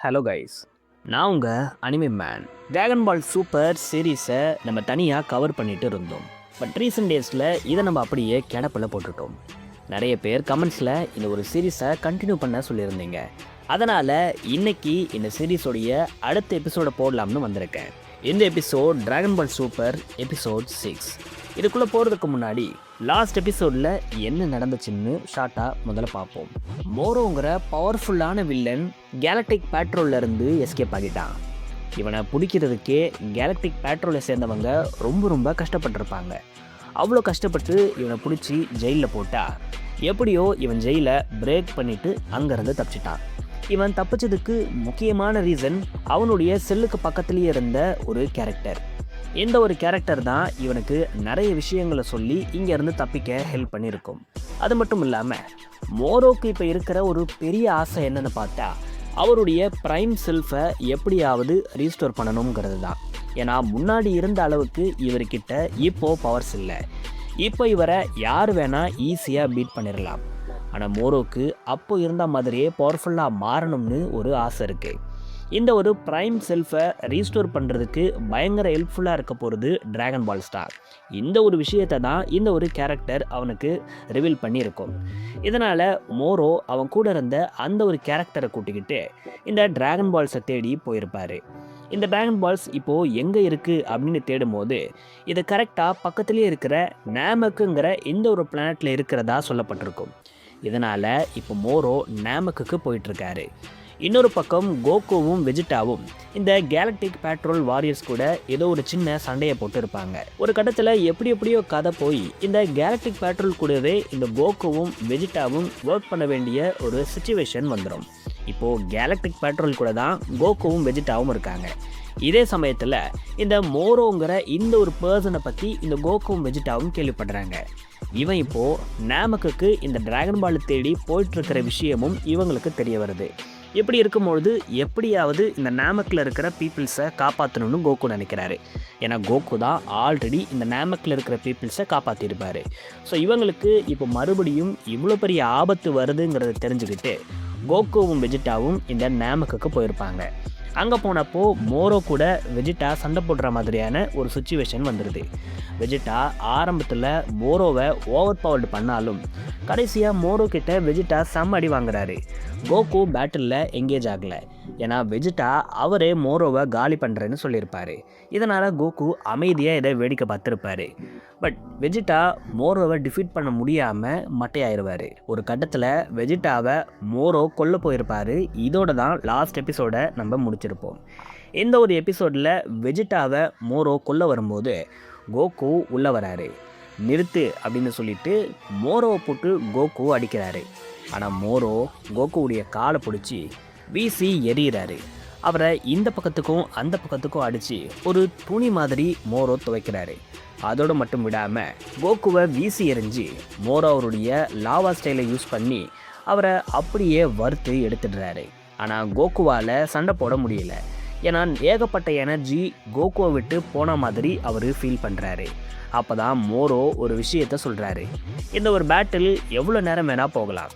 Hello guys, நான் உங்கள் anime man. Dragon பால் super சீரீஸை நம்ம தனியாக கவர் பண்ணிட்டு இருந்தோம். பட் ரீசெண்ட் டேஸில் இதை நம்ம அப்படியே கிடப்பில் போட்டுட்டோம். நிறைய பேர் கமெண்ட்ஸில் இந்த ஒரு சீரீஸை கண்டினியூ பண்ண சொல்லியிருந்தீங்க. அதனால் இன்னைக்கு இந்த சீரீஸோடைய அடுத்த எபிசோடை போடலாம்னு வந்திருக்கேன். இந்த எபிசோட் டிராகன் பால் சூப்பர் எபிசோட் 6. இதுக்குள்ளே போகிறதுக்கு முன்னாடி லாஸ்ட் எபிசோடில் என்ன நடந்துச்சுன்னு ஷார்ட்டாக முதல்ல பார்ப்போம். மோரோங்கிற பவர்ஃபுல்லான வில்லன் கேலக்டிக் பேட்ரோல்லேருந்து எஸ்கேப் ஆகிட்டான். இவனை பிடிக்கிறதுக்கே கேலக்டிக் பேட்ரோலை சேர்ந்தவங்க ரொம்ப கஷ்டப்பட்டிருப்பாங்க. அவ்வளோ கஷ்டப்பட்டு இவனை பிடிச்சி ஜெயிலில் போட்டா எப்படியோ இவன் ஜெயிலை பிரேக் பண்ணிவிட்டு அங்கேருந்து தப்பிச்சிட்டான். இவன் தப்பிச்சதுக்கு முக்கியமான ரீசன் அவனுடைய செல்லுக்கு பக்கத்துலேயே இருந்த ஒரு கேரக்டர். இந்த ஒரு கேரக்டர் தான் இவனுக்கு நிறைய விஷயங்களை சொல்லி இங்கேருந்து தப்பிக்க ஹெல்ப் பண்ணியிருக்கும். அது மட்டும் இல்லாமல் மோரோக்கு இப்போ இருக்கிற ஒரு பெரிய ஆசை என்னன்னு பார்த்தா அவருடைய ப்ரைம் செல்ஃபை எப்படியாவது ரீஸ்டோர் பண்ணணுங்கிறது தான். ஏன்னா முன்னாடி இருந்த அளவுக்கு இவர்கிட்ட இப்போது பவர்ஸ் இல்லை. இப்போ இவரை யார் வேணால் ஈஸியாக பீட் பண்ணிடலாம். ஆனால் மோரோக்கு அப்போ இருந்த மாதிரியே பவர்ஃபுல்லாக மாறணும்னு ஒரு ஆசை இருக்குது. இந்த ஒரு ப்ரைம் செல்ஃபை ரீஸ்டோர் பண்ணுறதுக்கு பயங்கர ஹெல்ப்ஃபுல்லாக இருக்க போகிறது டிராகன் பால் ஸ்டார். இந்த ஒரு விஷயத்தை தான் இந்த ஒரு கேரக்டர் அவனுக்கு ரிவீல் பண்ணியிருக்கும். இதனால் மோரோ அவன் கூட இருந்த அந்த ஒரு கேரக்டரை கூட்டிக்கிட்டு இந்த டிராகன் பால்ஸை தேடி போயிருப்பார். இந்த டிராகன் பால்ஸ் இப்போது எங்கே இருக்குது அப்படின்னு தேடும்போது இது கரெக்டாக பக்கத்துலேயே இருக்கிற நேமக்குங்கிற இந்த ஒரு பிளானட்டில் இருக்கிறதா சொல்லப்பட்டிருக்கும். இதனால் இப்போ மோரோ நேமக்குக்கு போயிட்டுருக்காரு. இன்னொரு பக்கம் கோகுவும் வெஜிடாவும் இந்த கேலக்டிக் பேட்ரோல் வாரியர்ஸ் கூட ஏதோ ஒரு சின்ன சண்டையை போட்டு இருப்பாங்க. ஒரு கட்டத்தில் எப்படியோ கதை போய் இந்த கேலக்டிக் பேட்ரோல் கூடவே இந்த கோகுவும் வெஜிடாவும் ஒர்க் பண்ண வேண்டிய ஒரு சிச்சுவேஷன் வந்துடும். இப்போது கேலக்டிக் பேட்ரோல் கூட தான் கோகுவும் வெஜிடாவும் இருக்காங்க. இதே சமயத்தில் இந்த மோரோங்கிற இந்த ஒரு பர்சனை பற்றி இந்த கோகுவும் வெஜிடாவும் கேள்விப்படுறாங்க. இவன் இப்போது நேமக்குக்கு இந்த டிராகன் பால் தேடி போயிட்டுருக்கிற விஷயமும் இவங்களுக்கு தெரிய வருது. இப்படி இருக்கும்பொழுது எப்படியாவது இந்த நேமக்கில் இருக்கிற பீப்புள்ஸை காப்பாற்றணும்னு கோகு நினைக்கிறாரு. ஏன்னா கோகு தான் ஆல்ரெடி இந்த நேமக்கில் இருக்கிற பீப்புள்ஸை காப்பாற்றிருப்பார். ஸோ இவங்களுக்கு இப்போ மறுபடியும் இவ்வளோ பெரிய ஆபத்து வருதுங்கிறத தெரிஞ்சுக்கிட்டு கோகுவும் வெஜிடாவும் இந்த நேமக்குக்கு போயிருப்பாங்க. அங்கே போனப்போ மோரோ கூட வெஜிடா சண்டை போடுற மாதிரியான ஒரு சுச்சுவேஷன் வந்துடுது. வெஜிடா ஆரம்பத்தில் மோரோவை ஓவர் பவர்டு பண்ணாலும் கடைசியாக மோரோ கிட்ட வெஜிடா செம்ம அடி வாங்குறாரு. கோகு பேட்டிலில் எங்கேஜ் ஆகலை. ஏன்னா வெஜிடா அவரே மோரோவை காலி பண்ணுறேன்னு சொல்லியிருப்பார். இதனால் கோகு அமைதியாக இதை வேடிக்கை பார்த்துருப்பார். பட் வெஜிடா மோரோவை டிஃபீட் பண்ண முடியாமல் மட்டையாயிருவார். ஒரு கட்டத்தில் வெஜிடாவை மோரோ கொல்ல போயிருப்பார். இதோட தான் லாஸ்ட் எபிசோடை நம்ம முடிச்சிருப்போம். இந்த ஒரு எபிசோடில் வெஜிடாவை மோரோ கொல்ல வரும்போது கோகு உள்ளே வராரு. நிறுத்து அப்படின்னு சொல்லிட்டு மோரோவை போட்டு கோகு அடிக்கிறாரு. ஆனால் மோரோ கோகுவுடைய காலை பிடிச்சி வீசி எறிகிறாரு. அவரை இந்த பக்கத்துக்கும் அந்த பக்கத்துக்கும் அடித்து ஒரு துணி மாதிரி மோரோ துவைக்கிறாரு. அதோடு மட்டும் விடாமல் கோகுவை வீசி எறிஞ்சு மோரோ அவருடைய லாவா ஸ்டைலை யூஸ் பண்ணி அவரை அப்படியே வறுத்து எடுத்துடுறாரு. ஆனால் கோகுவால் சண்டை போட முடியல. ஏன்னா ஏகப்பட்ட எனர்ஜி கோகுவை விட்டு போன மாதிரி அவர் ஃபீல் பண்ணுறாரு. அப்போ தான் மோரோ ஒரு விஷயத்த சொல்கிறாரு. இந்த ஒரு பேட்டில் எவ்வளோ நேரம் வேணால் போகலாம்.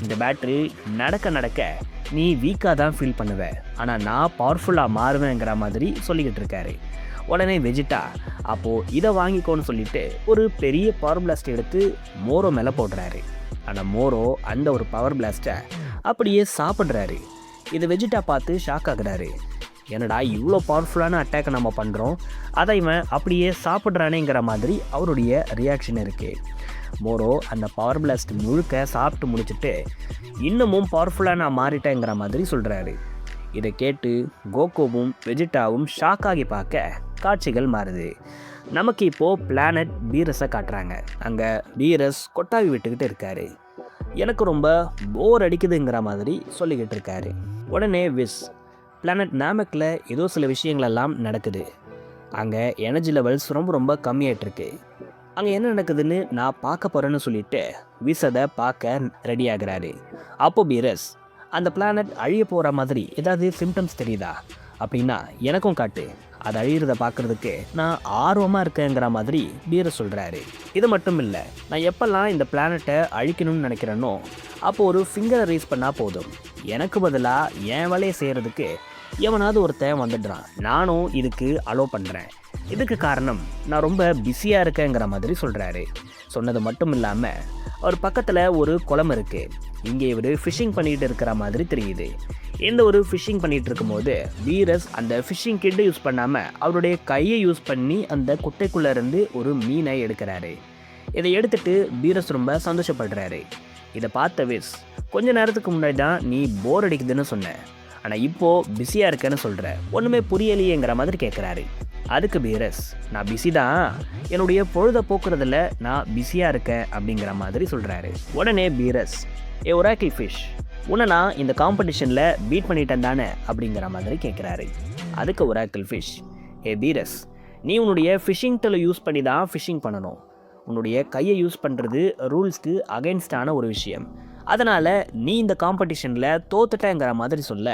இந்த பேட்டில் நடக்க நீ வீக்காக தான் ஃபீல் பண்ணுவ, ஆனால் நான் பவர்ஃபுல்லாக மாறுவேங்கிற மாதிரி சொல்லிக்கிட்டு இருக்காரு. உடனே வெஜிடா அப்போது இதை வாங்கிக்கோன்னு சொல்லிட்டு ஒரு பெரிய பவர் பிளாஸ்ட் எடுத்து மோரோ மேலே போடுறாரு. ஆனால் மோரோ அந்த ஒரு பவர் பிளாஸ்ட்டை அப்படியே சாப்பிட்றாரு. இதை வெஜிடா பார்த்து ஷாக் ஆகுறாரு. என்னடா இவ்வளோ பவர்ஃபுல்லான அட்டாக்கை நம்ம பண்ணுறோம், அதை இவன் அப்படியே சாப்பிட்றானேங்கிற மாதிரி அவருடைய ரியாக்ஷன் இருக்குது. மோரோ அந்த பவர் பிளாஸ்ட் முழுக்க சாப்பிட்டு முடிச்சுட்டு இன்னமும் பவர்ஃபுல்லாக நான் மாறிட்டேங்கிற மாதிரி சொல்கிறாரு. இதை கேட்டு கோகுவும் வெஜிடாவும் ஷாக் ஆகி பார்க்க காட்சிகள் மாறுது. நமக்கு இப்போது பிளானட் பீரஸை காட்டுறாங்க. அங்கே பீரஸ் கொட்டாவி விட்டுக்கிட்டு இருக்காரு. எனக்கு ரொம்ப போர் அடிக்குதுங்கிற மாதிரி சொல்லிக்கிட்டு இருக்காரு. உடனே விஸ் பிளானட் நேமக்கில் ஏதோ சில விஷயங்களெல்லாம் நடக்குது. அங்கே எனர்ஜி லெவல்ஸ் ரொம்ப கம்மியாகிட்டுருக்கு. அங்கே என்ன நடக்குதுன்னு நான் பார்க்க போகிறேன்னு சொல்லிட்டு விஸ் அதை பார்க்க ரெடி ஆகிறாரு. அப்போ பீரஸ் அந்த பிளானட் அழிய போகிற மாதிரி ஏதாவது சிம்டம்ஸ் தெரியுதா அப்படின்னா எனக்கும் காட்டு அது அழியிறத பார்க்குறதுக்கு நான் ஆர்வமாக இருக்கேங்கிற மாதிரி பீரஸ் சொல்கிறாரு. இது மட்டும் இல்லை, நான் எப்போல்லாம் இந்த பிளானட்டை அழிக்கணும்னு நினைக்கிறேனோ அப்போ ஒரு ஃபிங்கரை ரைஸ் பண்ணால் போதும், எனக்கு பதிலாக என் வேலையை செய்கிறதுக்கு எவனாவது ஒருத்தன் வந்துடுறான். நானும் இதுக்கு அலோவ் பண்ணுறேன். இதுக்கு காரணம் நான் ரொம்ப பிஸியாக இருக்கேங்கிற மாதிரி சொல்கிறாரு. சொன்னது மட்டும் இல்லாமல் அவர் பக்கத்தில் ஒரு குளம் இருக்குது. இங்கே இவர் ஃபிஷ்ஷிங் பண்ணிகிட்டு இருக்கிற மாதிரி தெரியுது. இந்த ஒரு ஃபிஷ்ஷிங் பண்ணிகிட்டு இருக்கும்போது பீரஸ் அந்த ஃபிஷ்ஷிங் கிட்ட யூஸ் பண்ணாமல் அவருடைய கையை யூஸ் பண்ணி அந்த குட்டைக்குள்ளே இருந்து ஒரு மீனை எடுக்கிறாரு. இதை எடுத்துட்டு பீரஸ் ரொம்ப சந்தோஷப்படுறாரு. இதை பார்த்த விஸ், கொஞ்ச நேரத்துக்கு முன்னாடி தான் நீ போர் அடிக்குதுன்னு சொன்ன, ஆனால் இப்போது பிஸியாக இருக்கேன்னு சொல்கிற, ஒன்றுமே புரியலையேங்கிற மாதிரி கேட்குறாரு. அதுக்கு பீரஸ், நான் பிஸி தான், என்னுடைய பொழுதை போக்குறதில் நான் பிஸியாக இருக்கேன் அப்படிங்கிற மாதிரி சொல்கிறாரு. உடனே பீரஸ், ஒராக்கிள் ஃபிஷ், உன்னை நான் இந்த காம்படிஷனில் பீட் பண்ணிட்டேன் தானே அப்படிங்கிற மாதிரி கேட்குறாரு. அதுக்கு ஒராக்கிள் ஃபிஷ், பீரஸ், நீ உன்னுடைய ஃபிஷ்ஷிங் டெலை யூஸ் பண்ணி தான் ஃபிஷ்ஷிங் பண்ணணும். உன்னுடைய கையை யூஸ் பண்ணுறது ரூல்ஸ்க்கு அகைன்ஸ்டான ஒரு விஷயம். அதனால் நீ இந்த காம்படிஷனில் தோத்துட்டேங்கிற மாதிரி சொல்ல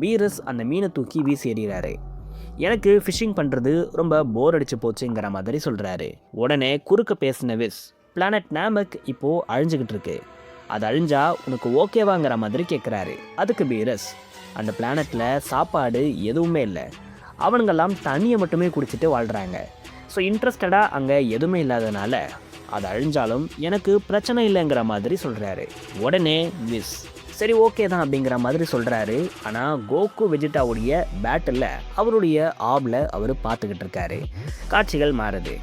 பீரஸ் அந்த மீனை தூக்கி வீசி எறிகிறாரு. எனக்கு ஃபிஷ்ஷிங் பண்ணுறது ரொம்ப போர் அடிச்சு போச்சுங்கிற மாதிரி சொல்கிறாரு. உடனே குறுக்க பேசின விஸ், பிளானட் நாமக் இப்போது அழிஞ்சுக்கிட்டு இருக்கு, அது அழிஞ்சா உனக்கு ஓகேவாங்கிற மாதிரி கேட்குறாரு. அதுக்கு பீரஸ், அந்த பிளானட்டில் சாப்பாடு எதுவுமே இல்லை, அவனுங்கெல்லாம் தண்ணியை மட்டுமே குடிச்சிட்டு வாழ்கிறாங்க. ஸோ இன்ட்ரெஸ்டடாக அங்கே எதுவுமே இல்லாதனால அது அழிஞ்சாலும் எனக்கு பிரச்சனை இல்லைங்கிற மாதிரி சொல்கிறாரு. உடனே விஸ், சரி ஓகே தான் அப்படிங்கிற மாதிரி சொல்கிறாரு. ஆனால் கோகு வெஜிட்டாவுடைய பேட்டில் அவருடைய ஆபில் அவர் பார்த்துக்கிட்டு இருக்காரு. காட்சிகள் மாறுது.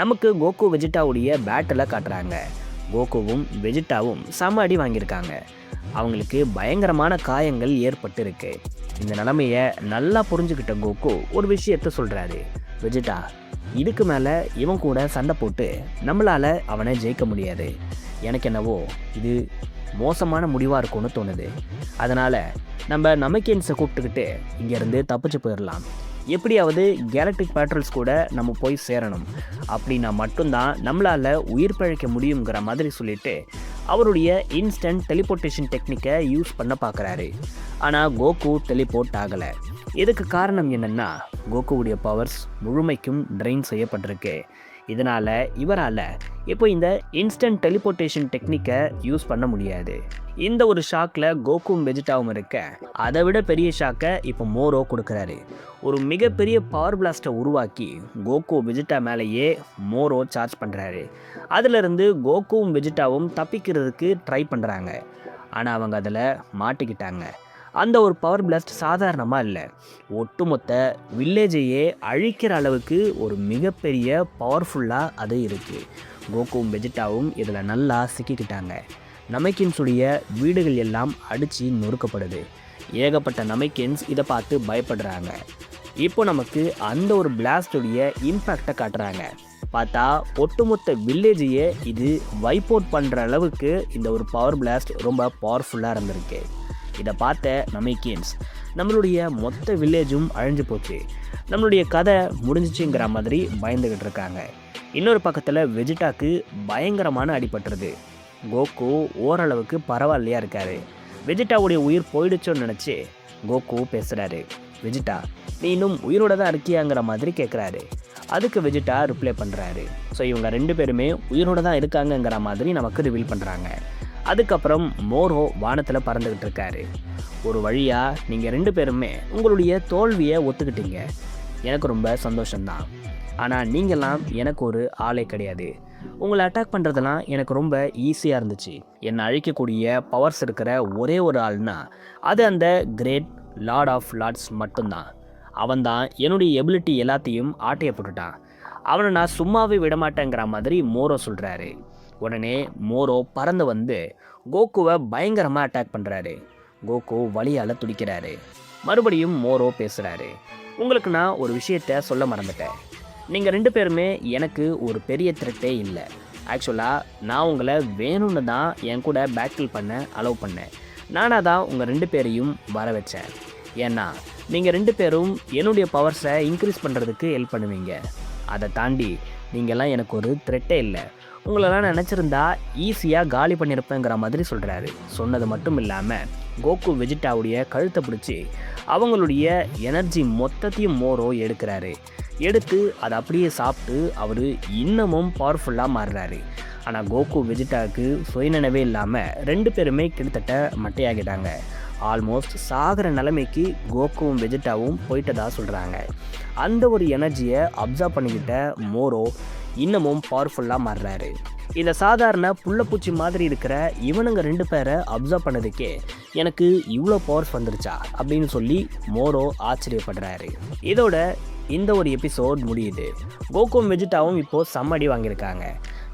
நமக்கு கோகு வெஜிட்டாவுடைய பேட்டில் காட்டுறாங்க. கோகுவும் வெஜிட்டாவும் செம அடி வாங்கியிருக்காங்க. அவங்களுக்கு பயங்கரமான காயங்கள் ஏற்பட்டு இருக்கு. இந்த நிலைமையை நல்லா புரிஞ்சுக்கிட்ட கோகு ஒரு விஷயத்த சொல்கிறாரு. வெஜிட்டா, இதுக்கு மேலே இவன் கூட சண்டை போட்டு நம்மளால் அவனை ஜெயிக்க முடியாது. எனக்கு என்னவோ இது மோசமான முடிவாக இருக்கும்னு தோணுது. அதனால் நம்ம நமக்கேன்ஸை கூப்பிட்டுக்கிட்டு இங்கேருந்து தப்பிச்சு போயிடலாம். எப்படியாவது கேலக்டிக் பேட்ரோல்ஸ் கூட நம்ம போய் சேரணும். அப்படின்னா மட்டும்தான் நம்மளால் உயிர் பிழைக்க முடியுங்கிற மாதிரி சொல்லிட்டு அவருடைய இன்ஸ்டன்ட் டெலிபோர்ட்டேஷன் டெக்னிக்கை யூஸ் பண்ண பார்க்குறாரு. ஆனால் கோகு டெலிபோர்ட் ஆகலை. இதுக்கு காரணம் என்னென்னா, கோகுவுடைய பவர்ஸ் முழுமைக்கும் ட்ரெயின் செய்யப்பட்டிருக்கு. இதனால் இவரால் இப்போ இந்த இன்ஸ்டன்ட் டெலிபோர்ட்டேஷன் டெக்னிக்கை யூஸ் பண்ண முடியாது. இந்த ஒரு ஷாக்கில் கோகும் வெஜிட்டாவும் இருக்க, அதை விட பெரிய ஷாக்கை இப்போ மோரோ கொடுக்குறாரு. ஒரு மிகப்பெரிய பவர் பிளாஸ்ட்டை உருவாக்கி கோகு வெஜிட்டா மேலேயே மோரோ சார்ஜ் பண்ணுறாரு. அதிலிருந்து கோகுவும் வெஜிட்டாவும் தப்பிக்கிறதுக்கு ட்ரை பண்ணுறாங்க. ஆனால் அவங்க அதில் மாட்டிக்கிட்டாங்க. அந்த ஒரு பவர் பிளாஸ்ட் சாதாரணமாக இல்லை, ஒட்டுமொத்த வில்லேஜையே அழிக்கிற அளவுக்கு ஒரு மிகப்பெரிய பவர்ஃபுல்லாக அது இருக்குது. கோகுவும் வெஜிட்டாவும் இதில் நல்லா சிக்கிக்கிட்டாங்க. நமக்கின்ஸுடைய வீடுகள் எல்லாம் அடித்து நொறுக்கப்படுது. ஏகப்பட்ட நமக்கின்ஸ் இதை பார்த்து பயப்படுறாங்க. இப்போ நமக்கு அந்த ஒரு பிளாஸ்டுடைய இம்பேக்டை காட்டுறாங்க. பார்த்தா ஒட்டுமொத்த வில்லேஜையே இது வைப் அவுட் பண்ணுற அளவுக்கு இந்த ஒரு பவர் பிளாஸ்ட் ரொம்ப பவர்ஃபுல்லாக இருந்திருக்கு. இதை பார்த்த நமக்கின்ஸ், நம்மளுடைய மொத்த வில்லேஜும் அழிஞ்சு போச்சு, நம்மளுடைய கதை முடிஞ்சிச்சுங்கிற மாதிரி பயந்துக்கிட்டு இருக்காங்க. இன்னொரு பக்கத்தில் வெஜிட்டாக்கு பயங்கரமான அடிபட்டுருது. கோகு ஓரளவுக்கு பரவாயில்லையா இருக்காரு. வெஜிட்டாவுடைய உயிர் போயிடுச்சோன்னு நினச்சி கோகு பேசுகிறாரு. வெஜிட்டா, நீ இன்னும் உயிரோட தான் இருக்கியாங்கிற மாதிரி கேட்குறாரு. அதுக்கு வெஜிட்டா ரிப்ளை பண்ணுறாரு. ஸோ இவங்க ரெண்டு பேருமே உயிரோட தான் இருக்காங்கங்கிற மாதிரி நமக்கு ரிவீல் பண்ணுறாங்க. அதுக்கப்புறம் மோரோ வானத்தில் பறந்துக்கிட்டு இருக்காரு. ஒரு வழியாக நீங்கள் ரெண்டு பேருமே உங்களுடைய தோல்வியை ஒத்துக்கிட்டீங்க. எனக்கு ரொம்ப சந்தோஷம்தான். ஆனால் நீங்கள்லாம் எனக்கு ஒரு ஆளே கிடையாது. உங்களை அட்டாக் பண்ணுறதெல்லாம் எனக்கு ரொம்ப ஈஸியாக இருந்துச்சு. என்னை அழிக்கக்கூடிய பவர்ஸ் இருக்கிற ஒரே ஒரு ஆள்னா அது அந்த கிரேட் லார்ட் ஆஃப் லார்ட்ஸ் மட்டும்தான். அவன்தான் என்னுடைய எபிலிட்டி எல்லாத்தையும் ஆட்டைய போட்டுட்டான். அவனை நான் சும்மாவே விடமாட்டேங்கிற மாதிரி மோரோ சொல்கிறாரு. உடனே மோரோ பறந்து வந்து கோகுவை பயங்கரமாக அட்டாக் பண்ணுறாரு. கோகு வலியால் துடிக்கிறாரு. மறுபடியும் மோரோ பேசுகிறாரு. உங்களுக்கு நான் ஒரு விஷயத்த சொல்ல மறந்துட்டேன். நீங்கள் ரெண்டு பேருமே எனக்கு ஒரு பெரிய த்ரெட்டே இல்லை. ஆக்சுவலாக நான் உங்களை வேணும்னு தான் என் கூட பேட்டில் பண்ண அலோவ் பண்ணேன். நானாக தான் உங்கள் ரெண்டு பேரையும் வர வச்சேன். ஏன்னா நீங்கள் ரெண்டு பேரும் என்னுடைய பவர்ஸை இன்க்ரீஸ் பண்ணுறதுக்கு ஹெல்ப் பண்ணுவீங்க. அதை தாண்டி நீங்கள்லாம் எனக்கு ஒரு த்ரெட்டே இல்லை. உங்களெல்லாம் நினச்சிருந்தா ஈஸியாக காலி பண்ணியிருப்பேங்கிற மாதிரி சொல்கிறாரு. சொன்னது மட்டும் இல்லாமல் கோகு வெஜிடாவுடைய கழுத்தை பிடிச்சி அவங்களுடைய எனர்ஜி மொத்தத்தையும் மோரோ எடுக்கிறாரு. எடுத்து அதை அப்படியே சாப்பிட்டு அவர் இன்னமும் பவர்ஃபுல்லாக மாறுறாரு. ஆனால் கோகு வெஜிடாவுக்கு சுயநினைவே இல்லாமல் 2 பேருமே கிட்டத்தட்ட மட்டையாகிட்டாங்க. ஆல்மோஸ்ட் சாகிற நிலைமைக்கு கோகுவும் வெஜிடாவும் போயிட்டதா சொல்கிறாங்க. அந்த ஒரு எனர்ஜியை அப்சர்வ் பண்ணிக்கிட்ட மோரோ இன்னமும் பவர்ஃபுல்லாக மாறுறாரு. இந்த சாதாரண புள்ளப்பூச்சி மாதிரி இருக்கிற இவனுங்க 2 பேரை அப்சர்வ் பண்ணதுக்கே எனக்கு இவ்வளோ பவர்ஸ் வந்துருச்சா அப்படின்னு சொல்லி மோரோ ஆச்சரியப்படுறாரு. இதோட இந்த ஒரு எபிசோட் முடியுது. கோகுவும் வெஜிடாவும் இப்போது செம்மடி வாங்கியிருக்காங்க.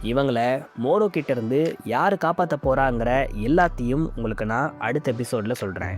இவங்களை மோரோ கிட்டேருந்து யார் காப்பாற்ற போகிறாங்கிற எல்லாத்தையும் உங்களுக்கு நான் அடுத்த எபிசோடில் சொல்கிறேன்.